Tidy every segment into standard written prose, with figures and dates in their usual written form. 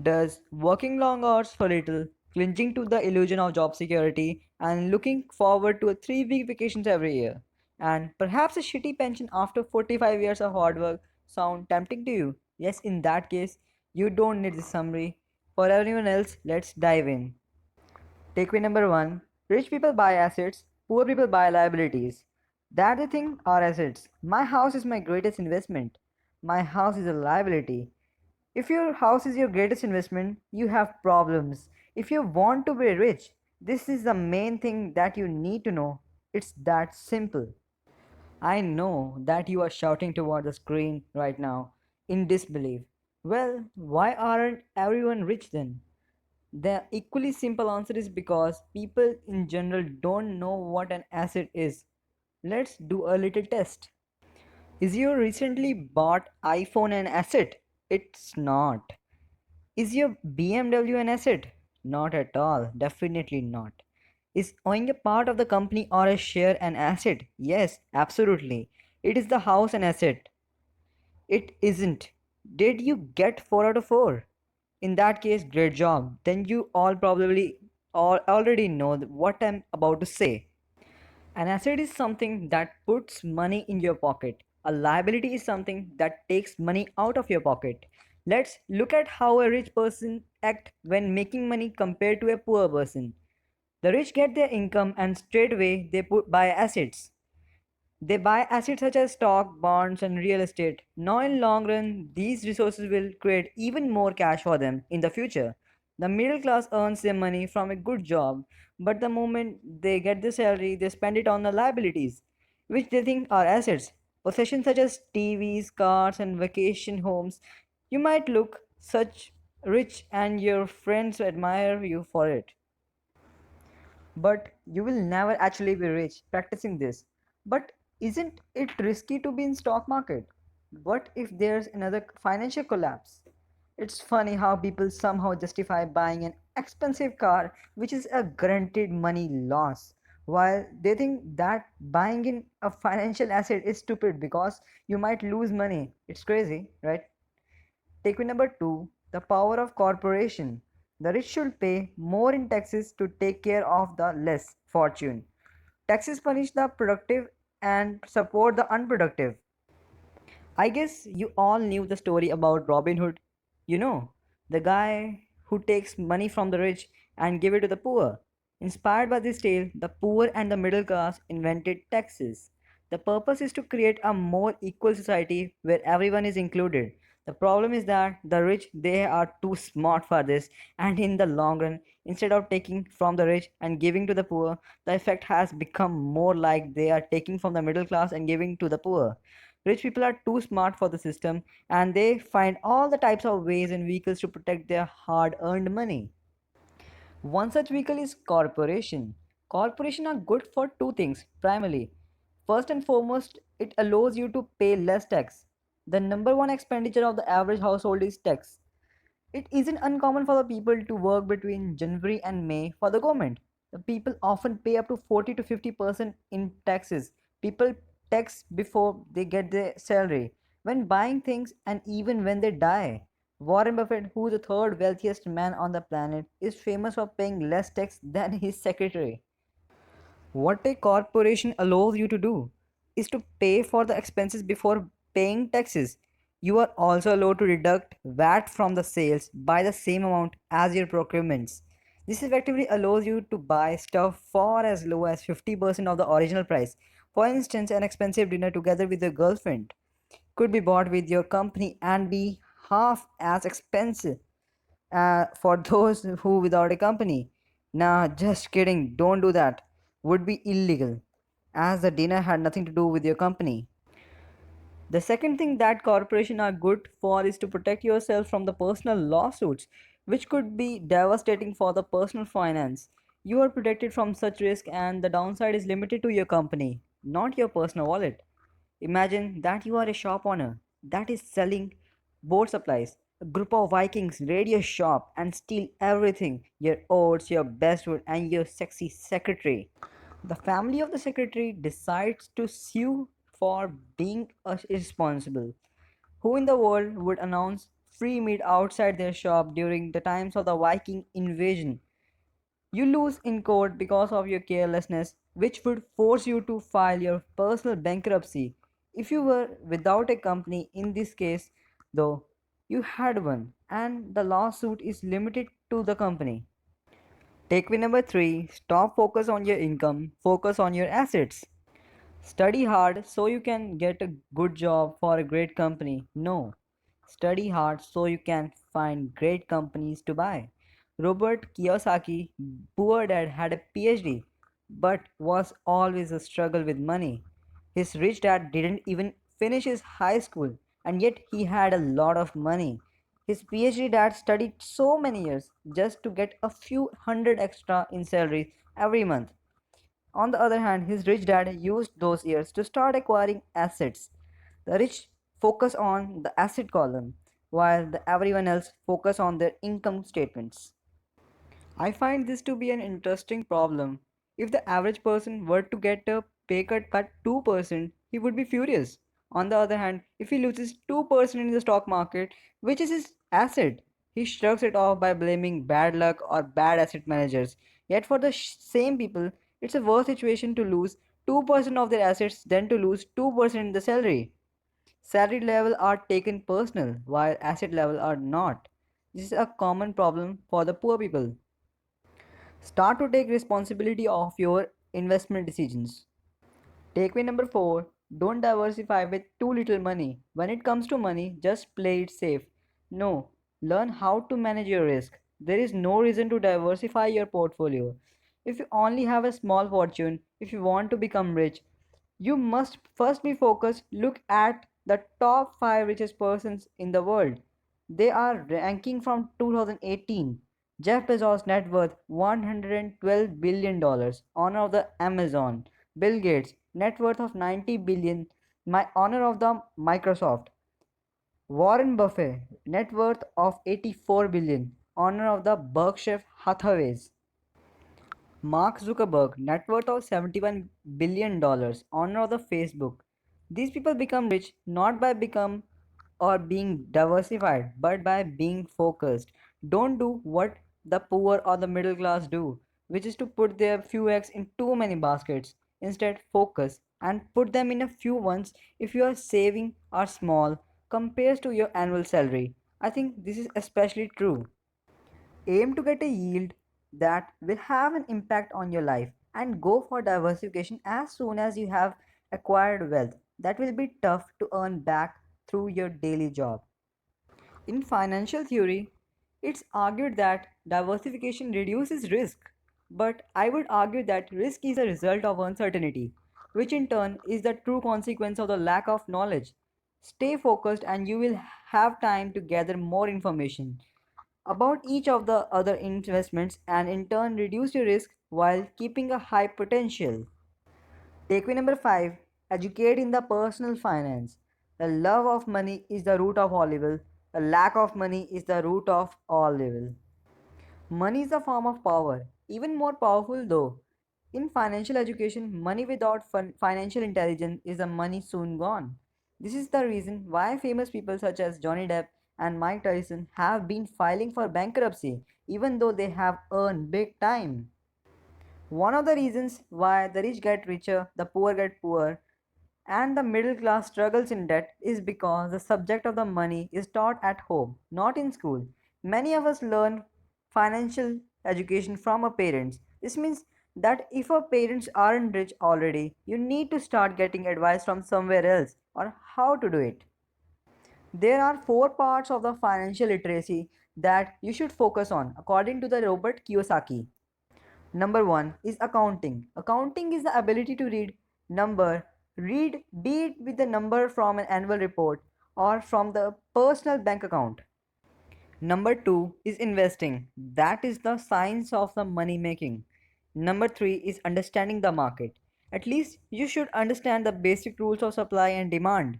Does working long hours for little, clinging to the illusion of job security, and looking forward to a 3 week vacations every year, and perhaps a shitty pension after 45 years of hard work sound tempting to you? Yes, in that case, you don't need the summary. For everyone else, let's dive in. Takeaway number one: rich people buy assets, poor people buy liabilities. That the thing are assets. My house is my greatest investment. My house is a liability. If your house is your greatest investment, you have problems. If you want to be rich, this is the main thing that you need to know. It's that simple. I know that you are shouting toward the screen right now in disbelief. Well, why aren't everyone rich then? The equally simple answer is because people in general don't know what an asset is. Let's do a little test. Is your recently bought iPhone an asset? It's not. Is your BMW an asset? Not at all. Definitely not. Is owning a part of the company or a share an asset? Yes, absolutely. It is the house an asset. It isn't. Did you get 4 out of 4? In that case, great job. Then you all probably all already know what I'm about to say. An asset is something that puts money in your pocket. A liability is something that takes money out of your pocket. Let's look at how a rich person act when making money compared to a poor person. The rich get their income and straight away they buy assets. They buy assets such as stock, bonds, and real estate. Now, in long run, these resources will create even more cash for them in the future. The middle class earns their money from a good job, but the moment they get the salary, they spend it on the liabilities, which they think are assets. Possessions such as TVs, cars, and vacation homes. You might look such rich, and your friends admire you for it, but you will never actually be rich practicing this. But isn't it risky to be in stock market? What if there's another financial collapse? It's funny how people somehow justify buying an expensive car which is a guaranteed money loss, while they think that buying in a financial asset is stupid because you might lose money. It's crazy, right? Takeaway number two: the power of corporation. The rich should pay more in taxes to take care of the less fortune. Taxes punish the productive and support the unproductive. I guess you all knew the story about Robin Hood. You know, the guy who takes money from the rich and give it to the poor. Inspired by this tale, the poor and the middle class invented taxes. The purpose is to create a more equal society where everyone is included. The problem is that the rich they are too smart for this, and in the long run, instead of taking from the rich and giving to the poor, the effect has become more like they are taking from the middle class and giving to the poor. Rich people are too smart for the system, and they find all the types of ways and vehicles to protect their hard earned money. One such vehicle is corporation. Corporations are good for two things primarily. First and foremost, it allows you to pay less tax. The number one expenditure of the average household is tax. It isn't uncommon for the people to work between January and May for the government. The people often pay up to 40 to 50% in taxes. People tax before they get their salary, when buying things, and even when they die. Warren Buffett, who is the third wealthiest man on the planet, is famous for paying less tax than his secretary. What a corporation allows you to do is to pay for the expenses before paying taxes. You are also allowed to deduct VAT from the sales by the same amount as your procurements. This effectively allows you to buy stuff for as low as 50% of the original price. For instance, an expensive dinner together with your girlfriend could be bought with your company and be half as expensive for those who without a company. Nah, just kidding. Don't do that. Would be illegal, as the dinner had nothing to do with your company. The second thing that corporations are good for is to protect yourself from the personal lawsuits, which could be devastating for the personal finance. You are protected from such risk, and the downside is limited to your company, not your personal wallet. Imagine that you are a shop owner that is selling boat supplies. A group of Vikings raid your shop and steal everything: your oats, your best wood, and your sexy secretary. The family of the secretary decides to sue for being irresponsible. Who in the world would announce free meat outside their shop during the times of the Viking invasion. You lose in court because of your carelessness, which would force you to file your personal bankruptcy. If you were without a company in this case, though, you had one, and the lawsuit is limited to the company. Takeaway number three, stop focus on your income, focus on your assets. Study hard so you can get a good job for a great company. No. Study hard so you can find great companies to buy. Robert Kiyosaki, poor dad, had a PhD but was always a struggle with money. His rich dad didn't even finish his high school and yet he had a lot of money. His PhD dad studied so many years just to get a few hundred extra in salary every month. On the other hand, his rich dad used those years to start acquiring assets. The rich focus on the asset column, while everyone else focus on their income statements. I find this to be an interesting problem. If the average person were to get a pay cut at 2%, he would be furious. On the other hand, if he loses 2% in the stock market, which is his asset, he shrugs it off by blaming bad luck or bad asset managers. Yet for the same people, it's a worse situation to lose 2% of their assets than to lose 2% in the salary. Salary level are taken personal, while asset level are not. This is a common problem for the poor people. Start to take responsibility of your investment decisions. Takeaway number 4, don't diversify with too little money. When it comes to money, just play it safe. No, learn how to manage your risk. There is no reason to diversify your portfolio. If you only have a small fortune, if you want to become rich, you must first be focused. Look at the top 5 richest persons in the world. They are ranking from 2018. Jeff Bezos' net worth $112 billion, owner of the Amazon. Bill Gates, net worth of 90 billion, my owner of the Microsoft. Warren Buffett, net worth of 84 billion, owner of the Berkshire Hathaways. Mark Zuckerberg, net worth of $71 billion, owner of the Facebook. These people become rich not by become or being diversified, but by being focused. Don't do what the poor or the middle class do, which is to put their few eggs in too many baskets. Instead, focus and put them in a few ones if your saving are small compared to your annual salary. I think this is especially true. Aim to get a yield that will have an impact on your life and go for diversification as soon as you have acquired wealth that will be tough to earn back through your daily job. In financial theory, it's argued that diversification reduces risk, but I would argue that risk is a result of uncertainty, which in turn is the true consequence of the lack of knowledge. Stay focused and you will have time to gather more information about each of the other investments and in turn reduce your risk while keeping a high potential. Takeaway number 5, educate in the personal finance. The love of money is the root of all evil. The lack of money is the root of all evil. Money is a form of power, even more powerful though. In financial education, money without financial intelligence is a money soon gone. This is the reason why famous people such as Johnny Depp and Mike Tyson have been filing for bankruptcy even though they have earned big time. One of the reasons why the rich get richer, the poor get poorer, and the middle class struggles in debt is because the subject of the money is taught at home, not in school. Many of us learn financial education from our parents. This means that if our parents aren't rich already, you need to start getting advice from somewhere else on how to do it. There are four parts of the financial literacy that you should focus on according to the Robert Kiyosaki. Number one is accounting. Accounting is the ability to read, be it with the number from an annual report or from the personal bank account. Number two is investing. That is the science of the money making. Number three is understanding the market. At least you should understand the basic rules of supply and demand.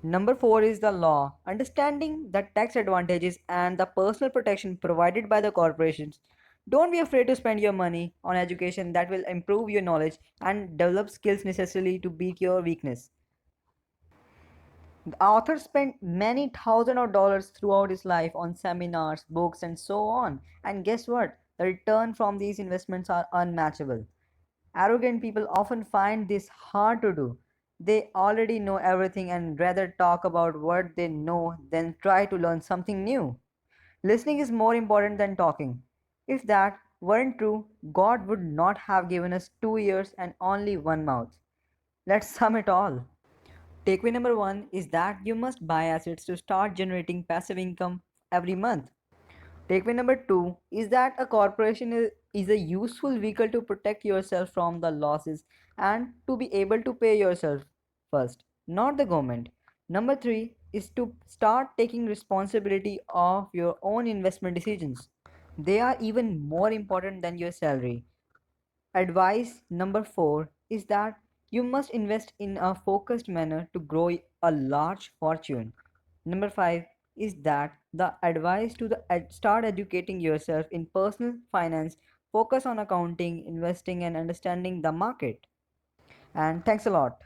Number four is the law. Understanding the tax advantages and the personal protection provided by the corporations. Don't be afraid to spend your money on education that will improve your knowledge and develop skills necessarily to beat your weakness. The author spent many thousands of dollars throughout his life on seminars, books, and so on. And guess what? The return from these investments are unmatchable. Arrogant people often find this hard to do. They already know everything and rather talk about what they know than try to learn something new. Listening is more important than talking. If that weren't true, God would not have given us 2 ears and only one mouth. Let's sum it all. Takeaway number one is that you must buy assets to start generating passive income every month. Takeaway number two is that a corporation is a useful vehicle to protect yourself from the losses and to be able to pay yourself first, not the government. Number three is to start taking responsibility of your own investment decisions. They are even more important than your salary. Advice number four is that you must invest in a focused manner to grow a large fortune. Number five is that the advice to start educating yourself in personal finance, focus on accounting, investing, and understanding the market. And thanks a lot.